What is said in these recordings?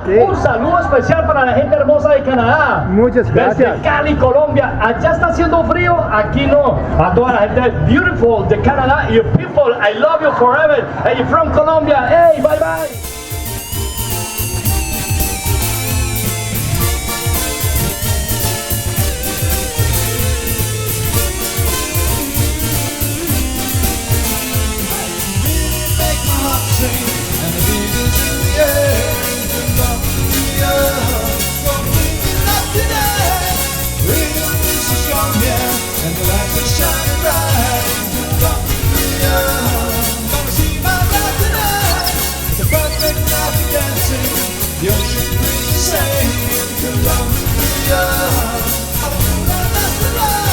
Un saludo especial para la gente hermosa de Canadá. Muchas gracias. Desde Cali, Colombia. Allá está haciendo frío, aquí no. A toda la gente beautiful de Canadá. You people, I love you forever. Hey, you're from Colombia. Hey, bye bye. And the lights are shining bright. Colombia, gonna see my bride tonight. It's a perfect night for dancing. The ocean breeze is saying in Colombia, Colombia, that's the light.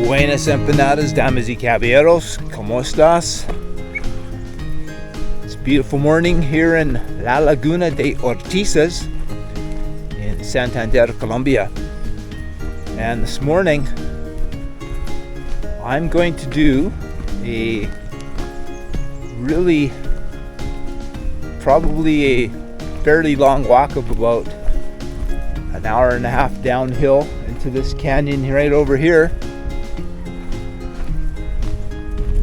Buenas empanadas, damas y caballeros, ¿cómo estás? It's a beautiful morning here in La Laguna de Ortizas in Santander, Colombia. And this morning, I'm going to do a probably a fairly long walk of about an hour and a half downhill into this canyon right over here.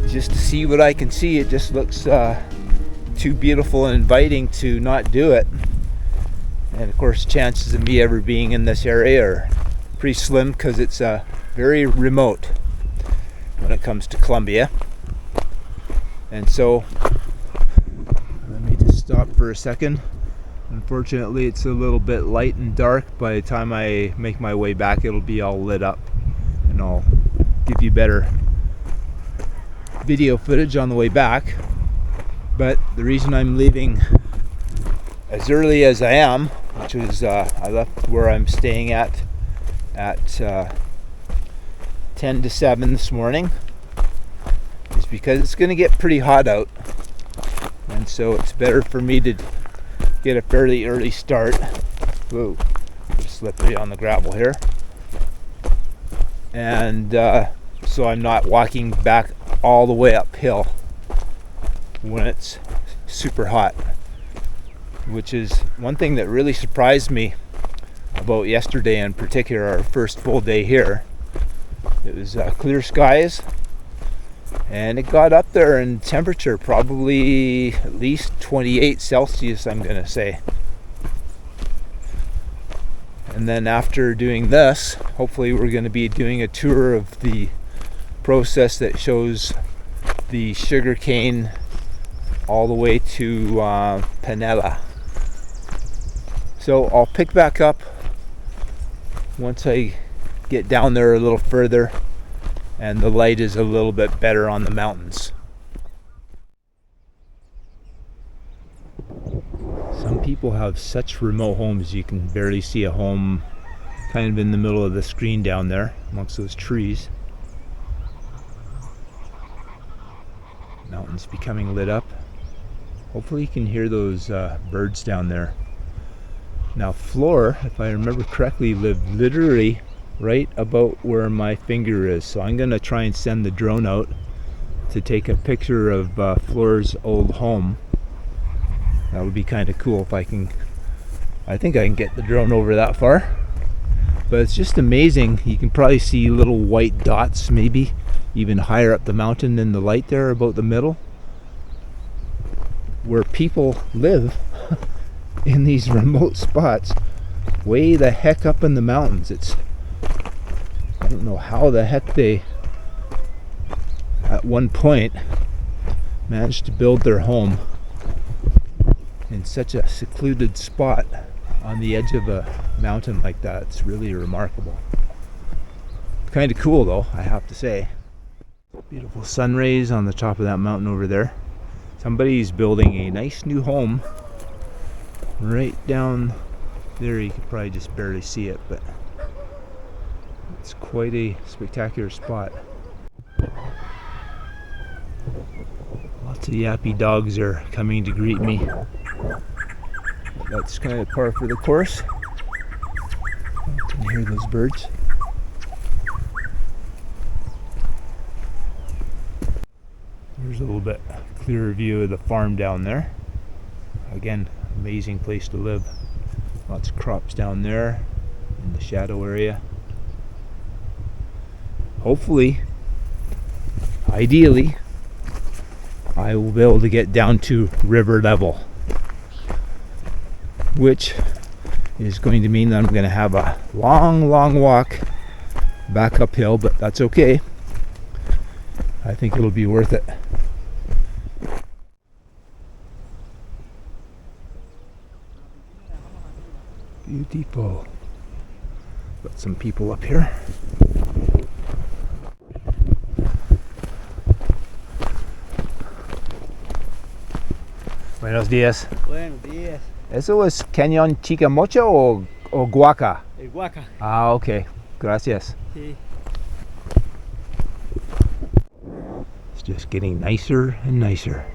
Just to see what I can see. It just looks too beautiful and inviting to not do it. And of course, chances of me ever being in this area are pretty slim because it's very remote when it comes to Colombia. And so, let me just stop for a second. Unfortunately, it's a little bit light and dark. By the time I make my way back, it'll be all lit up, and I'll give you better video footage on the way back. But the reason I'm leaving as early as I am, which is I left where I'm staying at 10 to 7 this morning, is because it's going to get pretty hot out, and so it's better for me to get a fairly early start. Whoa, slippery on the gravel here. And so I'm not walking back all the way uphill when it's super hot, which is one thing that really surprised me about yesterday, in particular our first full day here. It was clear skies, and it got up there in temperature, probably at least 28 Celsius, I'm gonna say. And then after doing this, hopefully we're going to be doing a tour of the process that shows the sugar cane all the way to panela. So I'll pick back up once I get down there a little further and the light is a little bit better on the mountains. Some people have such remote homes you can barely see a home kind of in the middle of the screen down there amongst those trees. Mountains becoming lit up. Hopefully you can hear those birds down there. Now Flor, if I remember correctly, lived literally right about where my finger is. So I'm going to try and send the drone out to take a picture of Flor's old home. That would be kind of cool if I think I can get the drone over that far. But it's just amazing. You can probably see little white dots, maybe even higher up the mountain in the light there about the middle, where people live in these remote spots way the heck up in the mountains. I don't know how the heck they at one point managed to build their home in such a secluded spot. on the edge of a mountain like that. It's really remarkable. Kind of cool though, I have to say. Beautiful sun rays on the top of that mountain over there. Somebody's building a nice new home right down there. You could probably just barely see it, but it's quite a spectacular spot. Lots of yappy dogs are coming to greet me. That's kind of par for the course. I can hear those birds. There's a little bit clearer view of the farm down there. Again, amazing place to live. Lots of crops down there in the shadow area. Hopefully, ideally, I will be able to get down to river level, which is going to mean that I'm going to have a long walk back uphill, but that's okay. I think it'll be worth it. Beautiful. Got some people up here. Buenos días. Buenos días. ¿Eso es cañón Chicamocha o Guaca? El Huaca. Ah, okay. Gracias. Sí. It's just getting nicer and nicer.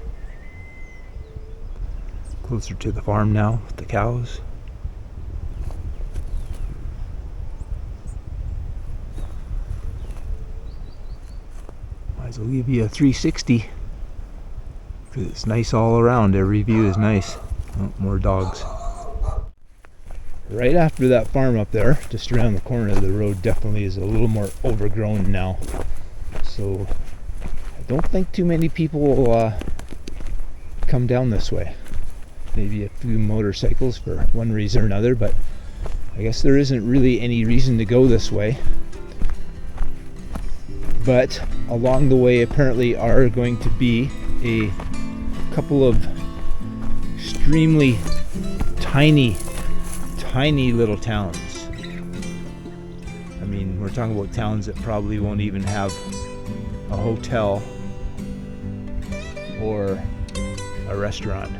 Closer to the farm now with the cows. Might as well give you a 360 because it's nice all around. Every view is nice. Oh, more dogs. Right after that farm up there, just around the corner, the road definitely is a little more overgrown now. So I don't think too many people will come down this way. Maybe a few motorcycles for one reason or another, but I guess there isn't really any reason to go this way. But along the way apparently are going to be a couple of extremely tiny little towns. I mean, we're talking about towns that probably won't even have a hotel or a restaurant.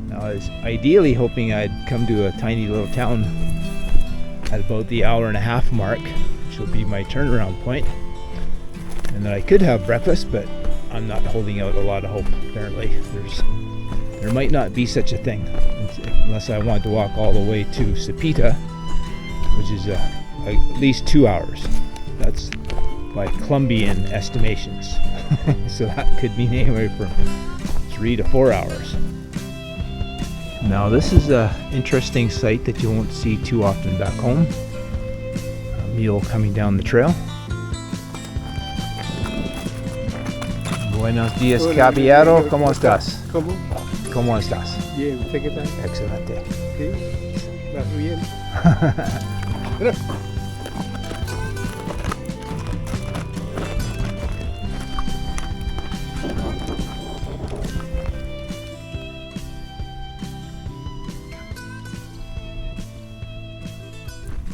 Now, I was ideally hoping I'd come to a tiny little town at about the hour-and-a-half mark, which will be my turnaround point, and then I could have breakfast, but I'm not holding out a lot of hope. Apparently, there might not be such a thing unless I want to walk all the way to Sepita, which is at least 2 hours. That's by Colombian estimations. So that could mean anywhere from 3 to 4 hours. Now this is an interesting sight that you won't see too often back home. A mule coming down the trail. Buenos días, caballero. ¿Cómo estás? ¿Cómo? ¿Cómo estás? Bien, ¿usted qué tal? Excelente. Sí, vas bien.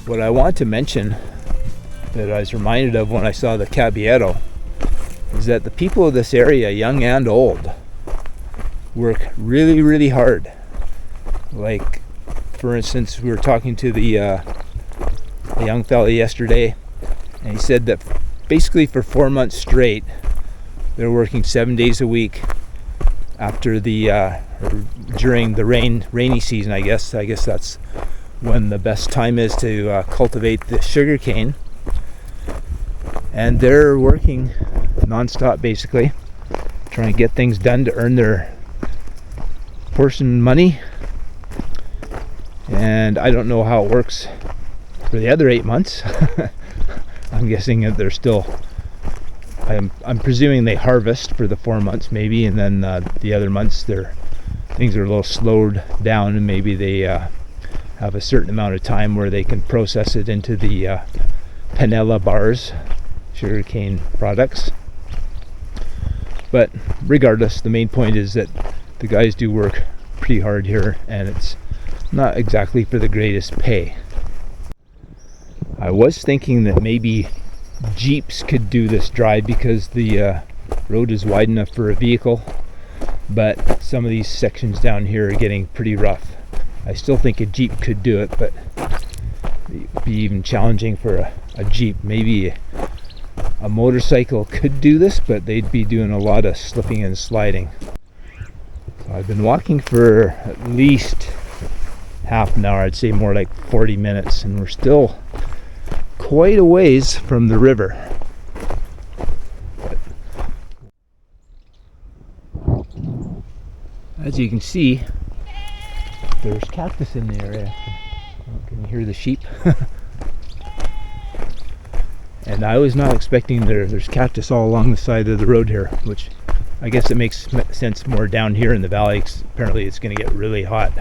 What I want to mention that I was reminded of when I saw the caballero is that the people of this area, young and old, work really hard. Like, for instance, we were talking to a young fella yesterday, and he said that basically for 4 months straight they're working 7 days a week after during the rainy season. I guess that's when the best time is to cultivate the sugar cane, and they're working non-stop basically, trying to get things done to earn their portion money. And I don't know how it works for the other 8 months. I'm guessing that they're still, I'm presuming they harvest for the 4 months maybe, and then the other months things are a little slowed down, and maybe they have a certain amount of time where they can process it into the panela bars, sugarcane products. But regardless, the main point is that the guys do work pretty hard here, and it's not exactly for the greatest pay. I was thinking that maybe Jeeps could do this drive because the road is wide enough for a vehicle, but some of these sections down here are getting pretty rough. I still think a Jeep could do it, but it'd be even challenging for a Jeep. Maybe a motorcycle could do this, but they'd be doing a lot of slipping and sliding. So I've been walking for at least half an hour, I'd say more like 40 minutes, and we're still quite a ways from the river. As you can see, there's cactus in the area. Can you hear the sheep? And I was not expecting there's cactus all along the side of the road here, which I guess it makes sense more down here in the valley. Apparently it's going to get really hot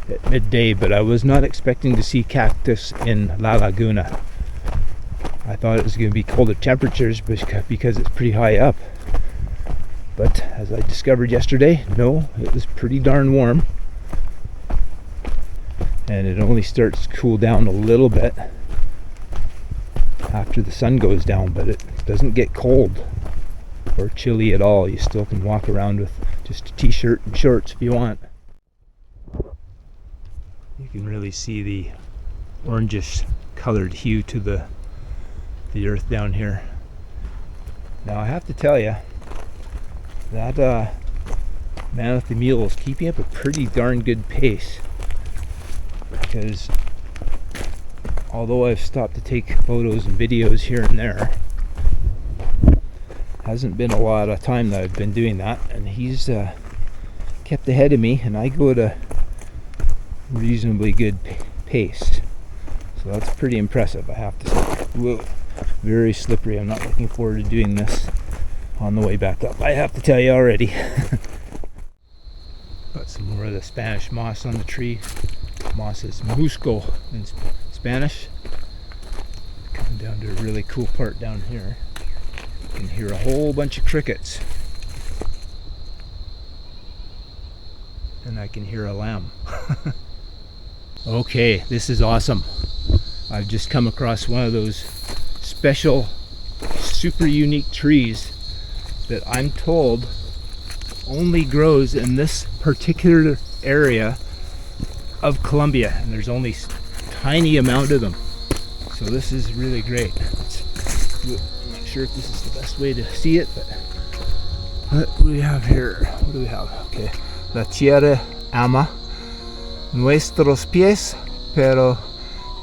at midday, but I was not expecting to see cactus in La Laguna. I thought it was going to be colder temperatures because it's pretty high up. But as I discovered yesterday, no, it was pretty darn warm. And it only starts to cool down a little bit after the sun goes down, but it doesn't get cold or chilly at all. You still can walk around with just a t-shirt and shorts if you want. You can really see the orangish colored hue to the earth down here. Now I have to tell you that man with the mule is keeping up a pretty darn good pace, because although I've stopped to take photos and videos here and there, hasn't been a lot of time that I've been doing that, and he's kept ahead of me, and I go at a reasonably good pace. So that's pretty impressive, I have to say. Whoa, very slippery. I'm not looking forward to doing this on the way back up, I have to tell you already. Got some more of the Spanish moss on the tree. Moss is musco in Spanish. Coming down to a really cool part down here. You can hear a whole bunch of crickets. And I can hear a lamb. Okay, this is awesome. I've just come across one of those special, super unique trees that I'm told only grows in this particular area of Colombia, and there's only a tiny amount of them. So this is really great. I'm not sure if this is the best way to see it, but what do we have here? What do we have? Okay. La tierra ama nuestros pies, pero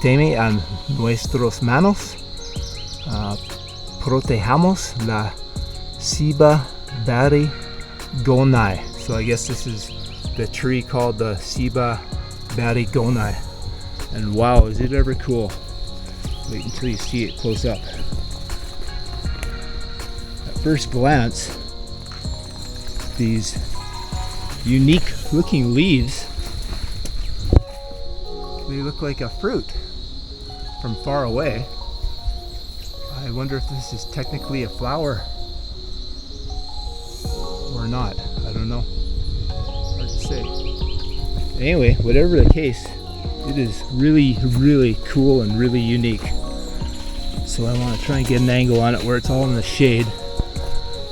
teme a nuestros manos. Protejamos la Ceiba barigonai. So I guess this is the tree called the Ceiba barigonai. And wow, is it ever cool. Wait until you see it close up. At first glance, these unique looking leaves, they look like a fruit from far away. I wonder if this is technically a flower or not. I don't know. Hard to say. Anyway, whatever the case, it is really, really cool and really unique. So I want to try and get an angle on it where it's all in the shade.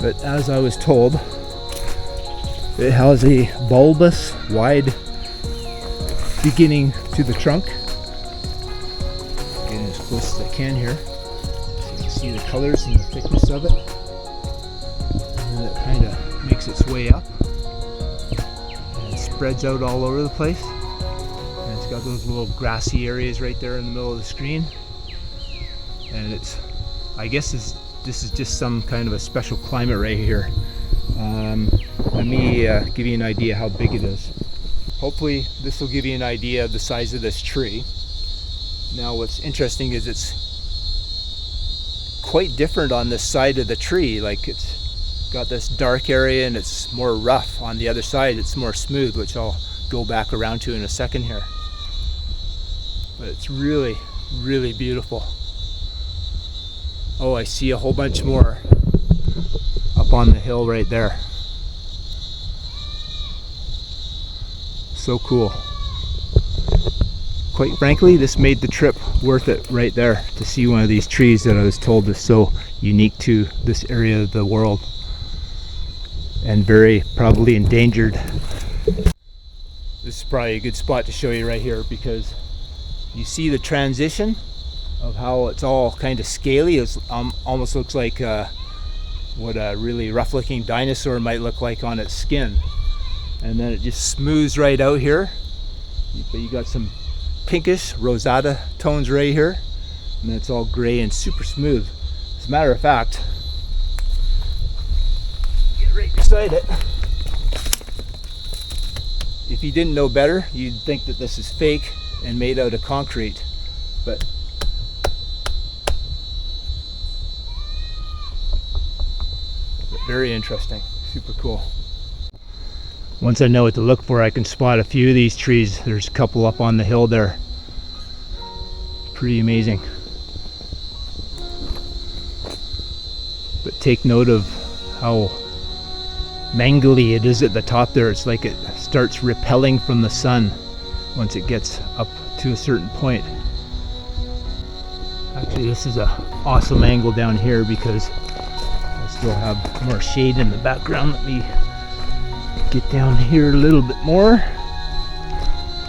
But as I was told, it has a bulbous, wide beginning to the trunk. Getting as close as I can here. So you can see the colors and the thickness of it. And then it kind of makes its way up. And it spreads out all over the place. And it's got those little grassy areas right there in the middle of the screen. And it's, I guess this is just some kind of a special climate right here. Let me give you an idea how big it is. Hopefully this will give you an idea of the size of this tree. Now what's interesting is it's quite different on this side of the tree. Like it's got this dark area and it's more rough. On the other side it's more smooth, which I'll go back around to in a second here. But it's really, really beautiful. Oh, I see a whole bunch more up on the hill right there. So cool. quite frankly, this made the trip worth it right there, to see one of these trees that I was told is so unique to this area of the world and very probably endangered. This is probably a good spot to show you right here, because you see the transition of how it's all kind of scaly. It almost looks like what a really rough looking dinosaur might look like on its skin, and then it just smooths right out here. But you got some pinkish rosada tones right here, and then it's all gray and super smooth. As a matter of fact, get right beside it. If you didn't know better, you'd think that this is fake and made out of concrete, but very interesting, super cool. Once I know what to look for, I can spot a few of these trees. There's a couple up on the hill there. Pretty amazing. But take note of how mangly it is at the top there. It's like it starts repelling from the sun once it gets up to a certain point. Actually, this is an awesome angle down here because I still have more shade in the background. Let me get down here a little bit more.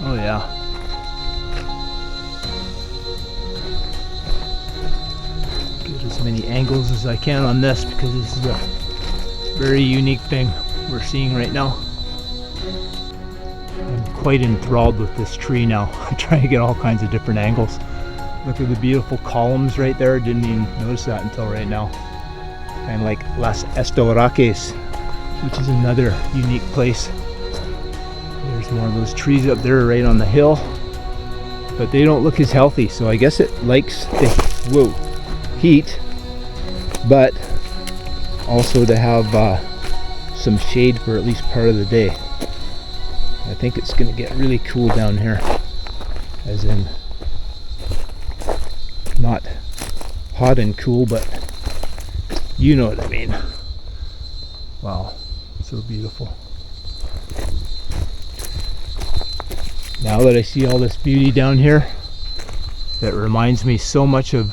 Oh yeah. Get as many angles as I can on this, because this is a very unique thing we're seeing right now. I'm quite enthralled with this tree now. I'm trying to get all kinds of different angles. Look at the beautiful columns right there. Didn't even notice that until right now. Kind of like Las Estoraques, which is another unique place. There's more of those trees up there right on the hill, but they don't look as healthy, so I guess it likes the heat, but also to have some shade for at least part of the day. I think it's going to get really cool down here, as in not hot and cool, but you know what I mean. Wow, so beautiful. Now that I see all this beauty down here, that reminds me so much of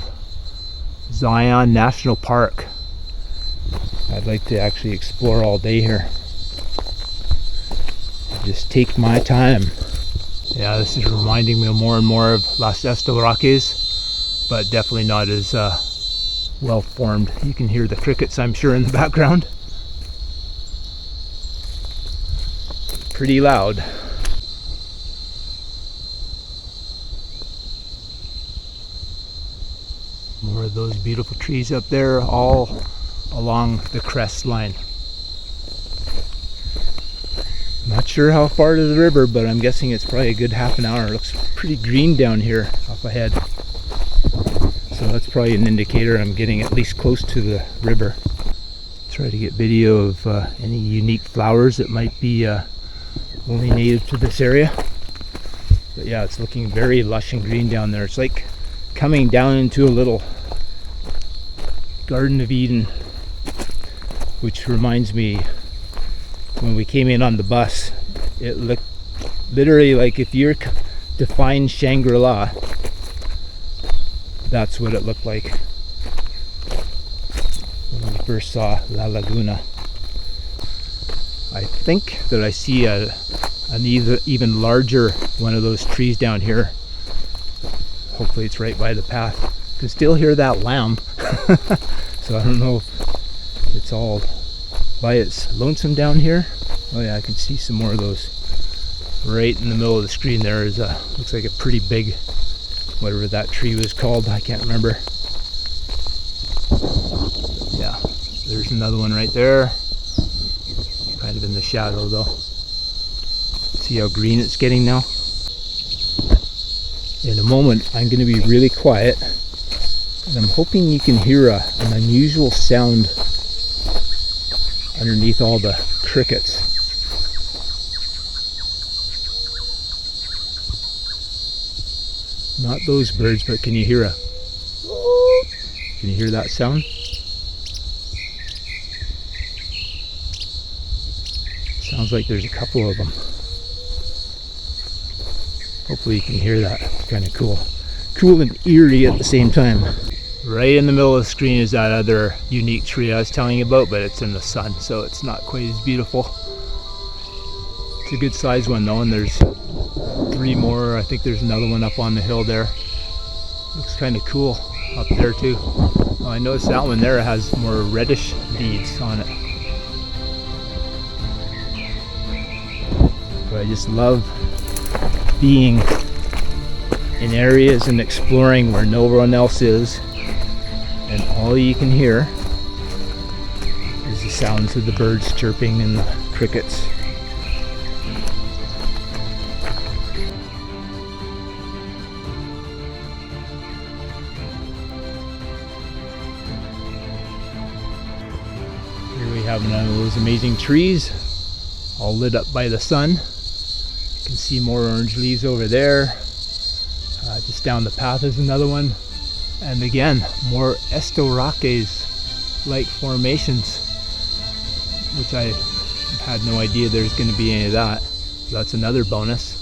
Zion National Park. I'd like to actually explore all day here. Just take my time. Yeah, this is reminding me more and more of Las Estoraques, but definitely not as well formed. You can hear the crickets, I'm sure, in the background. Pretty loud. More of those beautiful trees up there, all along the crest line. Not sure how far to the river, but I'm guessing it's probably a good half an hour. It looks pretty green down here up ahead, so that's probably an indicator I'm getting at least close to the river. Try to get video of any unique flowers that might be only native to this area. But yeah, it's looking very lush and green down there. It's like coming down into a little Garden of Eden, which reminds me, when we came in on the bus, it looked literally like, if you're define Shangri-La, that's what it looked like when we first saw La Laguna. I think that I see an even larger one of those trees down here. Hopefully it's right by the path. You can still hear that lamb. So I don't know if it's all by its lonesome down here. Oh yeah, I can see some more of those right in the middle of the screen. There is a, looks like a pretty big, whatever that tree was called, I can't remember. Yeah, there's another one right there, kind of in the shadow though. See how green it's getting now? In a moment I'm going to be really quiet, and I'm hoping you can hear an unusual sound underneath all the crickets. Not those birds, but can you hear can you hear that sound? Sounds like there's a couple of them. Hopefully you can hear that. It's kind of cool. Cool and eerie at the same time. Right in the middle of the screen is that other unique tree I was telling you about, but it's in the sun, so it's not quite as beautiful. It's a good size one though, and there's 3 more. I think there's another one up on the hill there. Looks kind of cool up there too. Oh, I noticed that one there has more reddish leaves on it. But I just love being in areas and exploring where no one else is, and all you can hear is the sounds of the birds chirping and the crickets. Here we have one of those amazing trees, all lit up by the sun. You can see more orange leaves over there. Just down the path is another one. And again, more Estoraques-like formations, which I had no idea there's going to be any of that. So that's another bonus.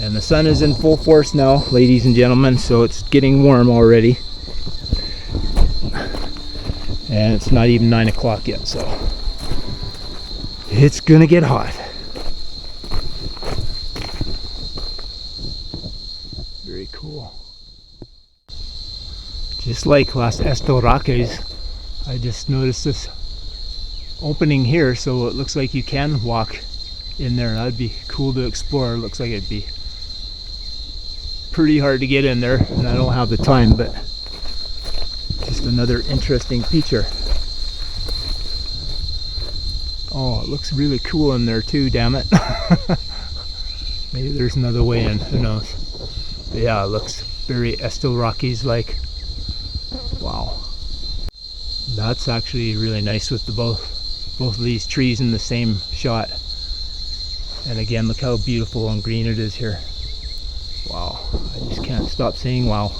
And the sun is in full force now, ladies and gentlemen, so it's getting warm already. And it's not even 9 o'clock yet, so it's gonna get hot. Very cool. Just like Las Estoraques, I just noticed this opening here, so it looks like you can walk in there. That'd be cool to explore. It looks like it'd be pretty hard to get in there, and I don't have the time, but just another interesting feature. Oh, it looks really cool in there too, damn it. Maybe there's another way in, who knows. But yeah, it looks very Estoraques-like. Wow. That's actually really nice with the both of these trees in the same shot. And again, look how beautiful and green it is here. Wow, I just can't stop saying wow.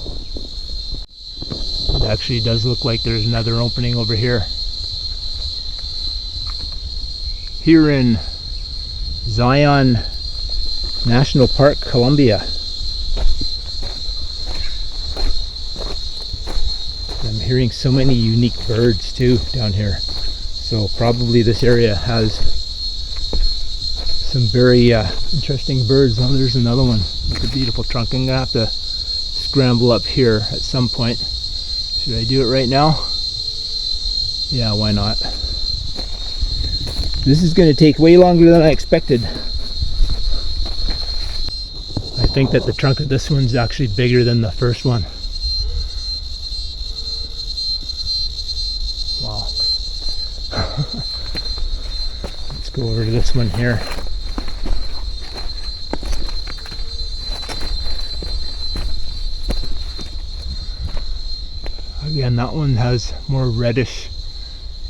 It actually does look like there's another opening over here. Here in Zion National Park, Colombia. I'm hearing so many unique birds too down here. So probably this area has some very interesting birds. Oh, there's another one with a beautiful trunk. I'm gonna have to scramble up here at some point. Should I do it right now? Yeah, why not? This is going to take way longer than I expected. I think that the trunk of this one's actually bigger than the first one. Wow. Let's go over to this one here. Again, that one has more reddish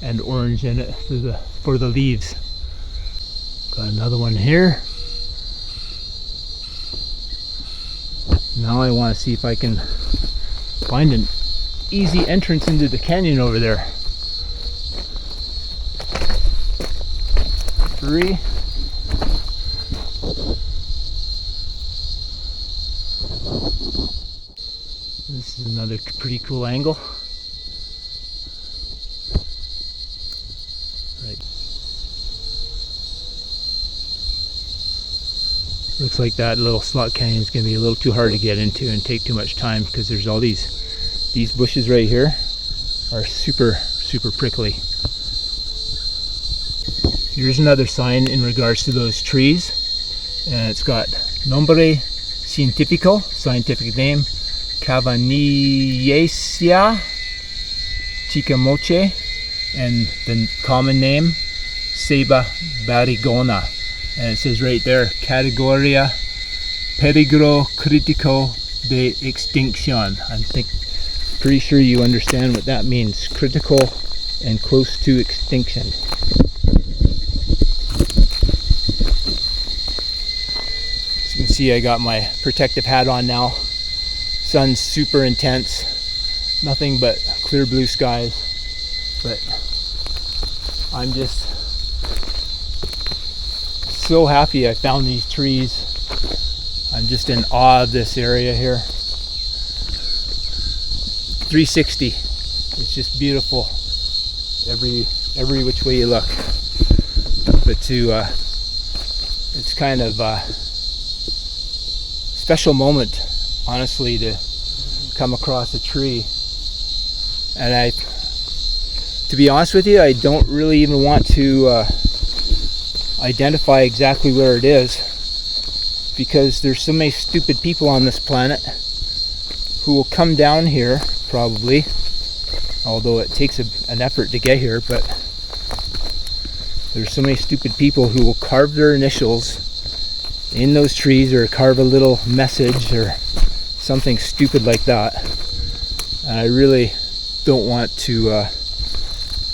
and orange in it for the leaves. Got another one here. Now I want to see if I can find an easy entrance into the canyon over there. 3. This is another pretty cool angle. Right. Looks like that little slot canyon is going to be a little too hard to get into and take too much time, because there's all these bushes right here are super prickly. Here's another sign in regards to those trees, and it's got nombre científico, scientific name, Cavanillesia chicamoche, and the common name Ceiba barrigona. And it says right there, categoria peligro crítico de extinction. I'm pretty sure you understand what that means. Critical and close to extinction. As you can see, I got my protective hat on now. Sun's super intense. Nothing but clear blue skies. But I'm just so happy I found these trees. I'm just in awe of this area here. 360. It's just beautiful every which way you look. But it's kind of a special moment, honestly, to come across a tree. And to be honest with you, I don't really even want to identify exactly where it is, because there's so many stupid people on this planet who will come down here, probably, although it takes an effort to get here, but there's so many stupid people who will carve their initials in those trees, or carve a little message or something stupid like that. And I really don't want to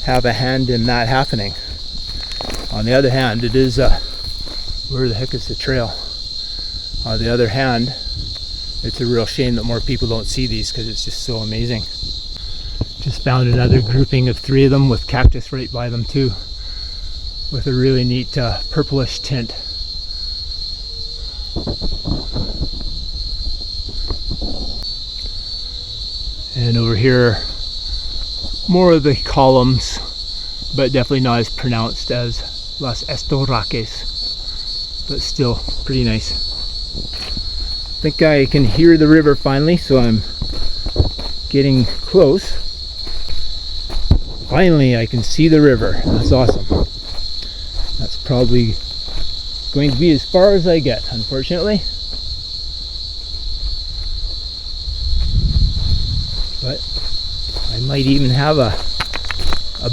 have a hand in that happening. On the other hand, it is where the heck is the trail? On the other hand, it's a real shame that more people don't see these, because it's just so amazing. Just found another grouping of 3 of them with cactus right by them too, with a really neat purplish tint. And over here, more of the columns, but definitely not as pronounced as Las Estoraques, but still pretty nice. I think I can hear the river finally, so I'm getting close. Finally, I can see the river. That's awesome. That's probably going to be as far as I get, unfortunately. But I might even have a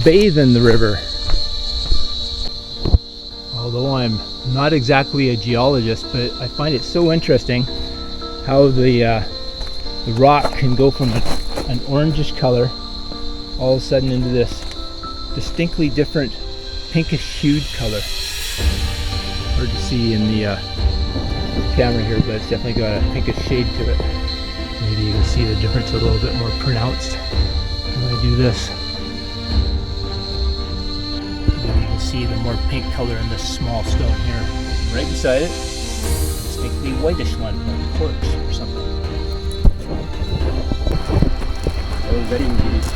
bathe in the river. Although I'm not exactly a geologist, but I find it so interesting how the rock can go from an orangish color all of a sudden into this distinctly different pinkish hued color. Hard to see in the camera here, but it's definitely got a pinkish shade to it. Maybe you can see the difference a little bit more pronounced when I do this. Maybe you can see the more pink color in this small stone here. Right beside it, distinctly whitish one, like quartz or something. Oh, very nice.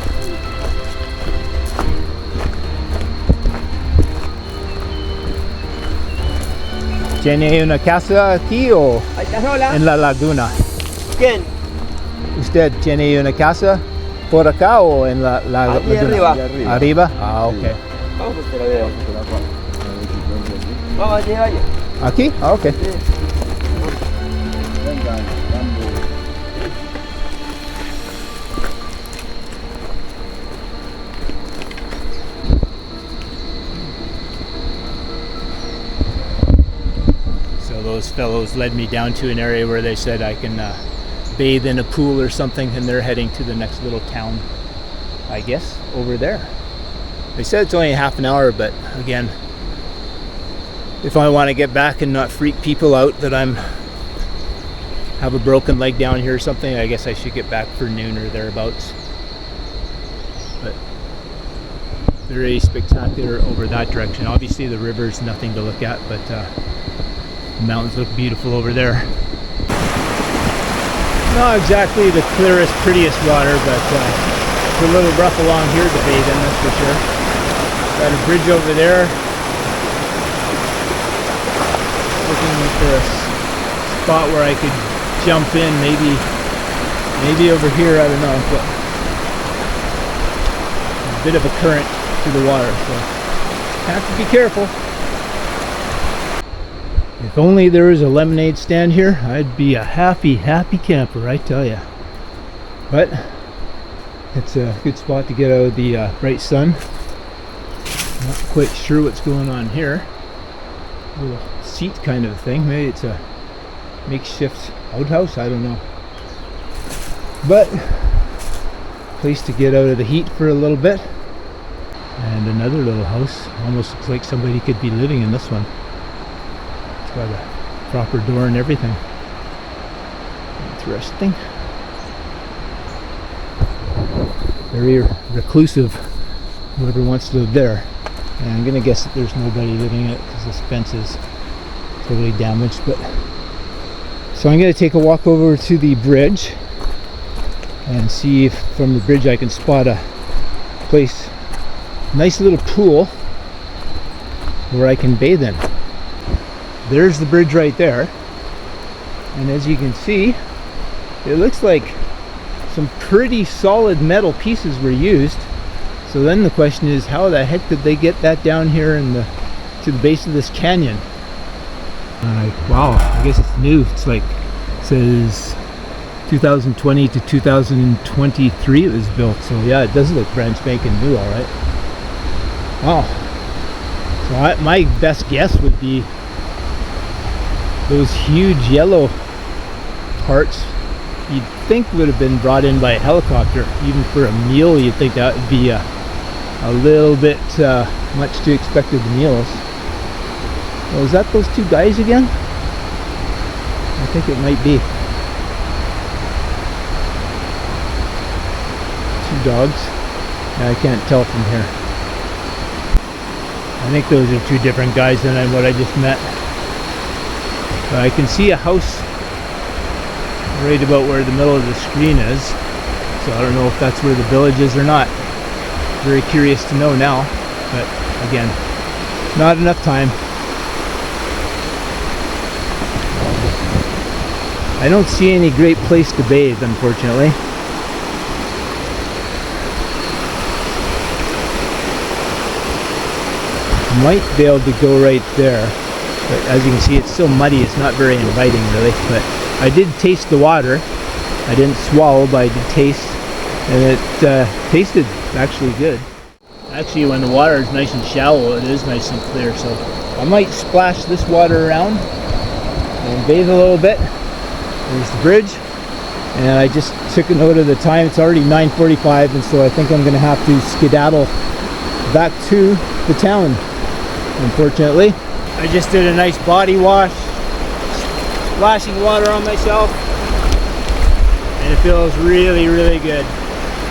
¿Tiene una casa aquí o en la laguna? ¿Quién? ¿Usted tiene una casa por acá o en la Aquí laguna? arriba. ¿Arriba? Ah, ok. Vamos a la veo. Vamos allí, vaya. ¿Aquí? Ah, ok. So those fellows led me down to an area where they said I can bathe in a pool or something, and they're heading to the next little town, I guess, over there. They said it's only half an hour, but again, if I want to get back and not freak people out that I'm have a broken leg down here or something, I guess I should get back for noon or thereabouts. But very spectacular over that direction. Obviously the river's nothing to look at, but the mountains look beautiful over there. Not exactly the clearest, prettiest water, but it's a little rough along here to bathe in, that's for sure. Got a bridge over there. Looking for a spot where I could jump in, maybe over here, I don't know, but a bit of a current to the water, so have to be careful. If only there was a lemonade stand here, I'd be a happy camper, I tell you. But it's a good spot to get out of the bright sun. Not quite sure what's going on here. A little seat kind of thing. Maybe it's a makeshift outhouse, I don't know. But place to get out of the heat for a little bit. And another little house. Almost looks like somebody could be living in this one. It's got a proper door and everything. Interesting. Very reclusive, whoever wants to live there. And I'm gonna guess that there's nobody living in it because this fence is totally damaged, but So I'm going to take a walk over to the bridge and see if from the bridge I can spot a place, nice little pool where I can bathe in. There's the bridge right there, and as you can see, it looks like some pretty solid metal pieces were used. So then the question is, how the heck did they get that down here to the base of this canyon? Wow, I guess it's new. It's like, it says 2020 to 2023 it was built. So yeah, it does look brand spanking new, all right. Wow. So my best guess would be those huge yellow parts you'd think would have been brought in by a helicopter. Even for a meal, you'd think that would be a little bit much too expected the meals. Oh, is that those two guys again? I think it might be. Two dogs. I can't tell from here. I think those are two different guys than what I just met. I can see a house right about where the middle of the screen is. So I don't know if that's where the village is or not. Very curious to know now. But again, not enough time. I don't see any great place to bathe, unfortunately. Might be able to go right there, but as you can see, it's still muddy. It's not very inviting, really. But I did taste the water. I didn't swallow, but I did taste, and it tasted actually good. Actually, when the water is nice and shallow, it is nice and clear. So I might splash this water around and bathe a little bit. There's the bridge, and I just took a note of the time. It's already 9:45, and so I think I'm going to have to skedaddle back to the town, unfortunately. I just did a nice body wash, splashing water on myself, and it feels really, really good.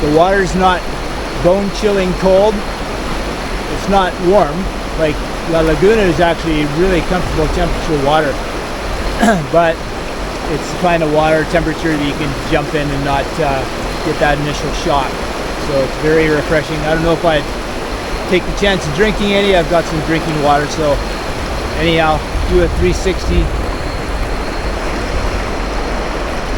The water's not bone-chilling cold. It's not warm. Like La Laguna is actually really comfortable temperature water, but it's the kind of water temperature that you can jump in and not get that initial shock. So it's very refreshing. I don't know if I'd take the chance of drinking any. I've got some drinking water, so anyhow, do a 360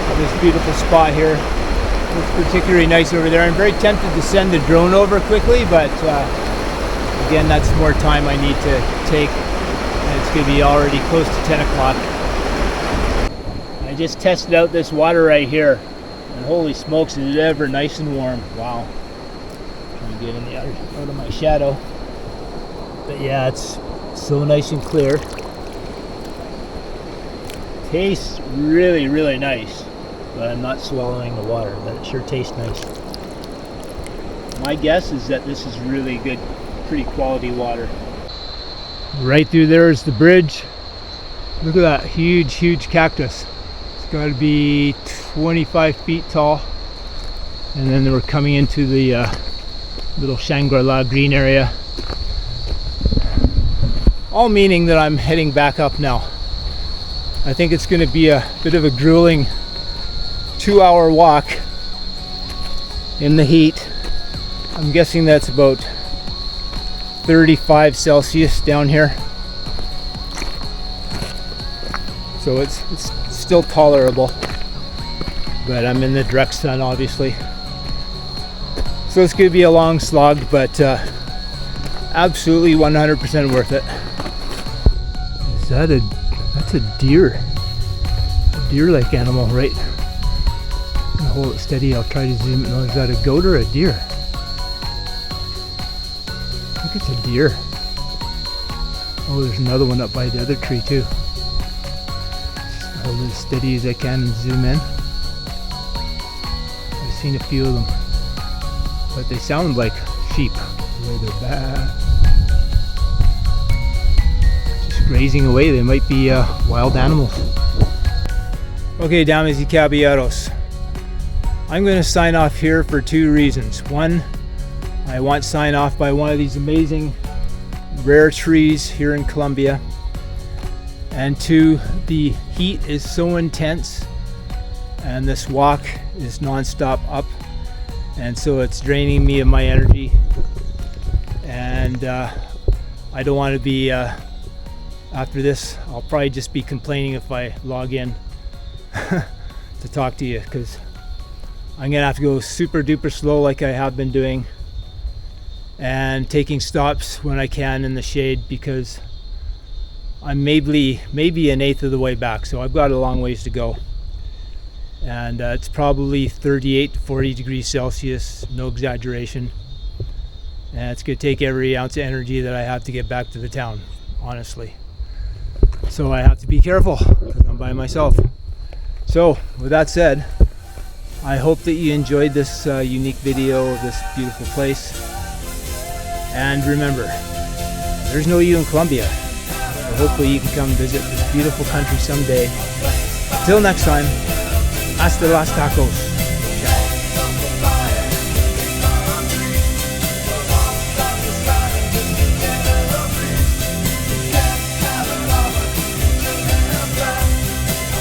of this beautiful spot here. It's particularly nice over there. I'm very tempted to send the drone over quickly, but again, that's more time I need to take, and it's going to be already close to 10 o'clock. I just tested out this water right here, and holy smokes, is it ever nice and warm. Wow. Trying to get in the out of my shadow. But yeah, it's so nice and clear. Tastes really, really nice, but I'm not swallowing the water, but it sure tastes nice. My guess is that this is really good, pretty quality water. Right through there is the bridge. Look at that huge, huge cactus. Got to be 25 feet tall, and then we're coming into the little Shangri-La green area, all meaning that I'm heading back up now. I think it's going to be a bit of a grueling 2-hour walk in the heat. I'm guessing that's about 35 Celsius down here, so it's still tolerable, but I'm in the direct sun, obviously, so it's going to be a long slog, but absolutely 100% worth it. Is that that's a deer-like animal, right? I'm gonna hold it steady. I'll try to zoom in. Is that a goat or a deer? I think it's a deer. Oh, there's another one up by the other tree too. Hold it as steady as I can and zoom in. I've seen a few of them, but they sound like sheep. The way they're bad. Just grazing away. They might be wild animals. Okay, damas y caballeros. I'm going to sign off here for two reasons. One, I want to sign off by one of these amazing rare trees here in Colombia. and 2, the heat is so intense and this walk is non-stop up, and so it's draining me of my energy, and I don't want to be after this. I'll probably just be complaining if I log in to talk to you, because I'm gonna have to go super duper slow like I have been doing, and taking stops when I can in the shade, because I'm maybe 1/8 of the way back, so I've got a long ways to go. And it's probably 38 to 40 degrees Celsius, no exaggeration. And it's gonna take every ounce of energy that I have to get back to the town, honestly. So I have to be careful because I'm by myself. So with that said, I hope that you enjoyed this unique video of this beautiful place. And remember, there's no you in Colombia. So hopefully you can come visit this beautiful country someday. Till next time, hasta las tacos.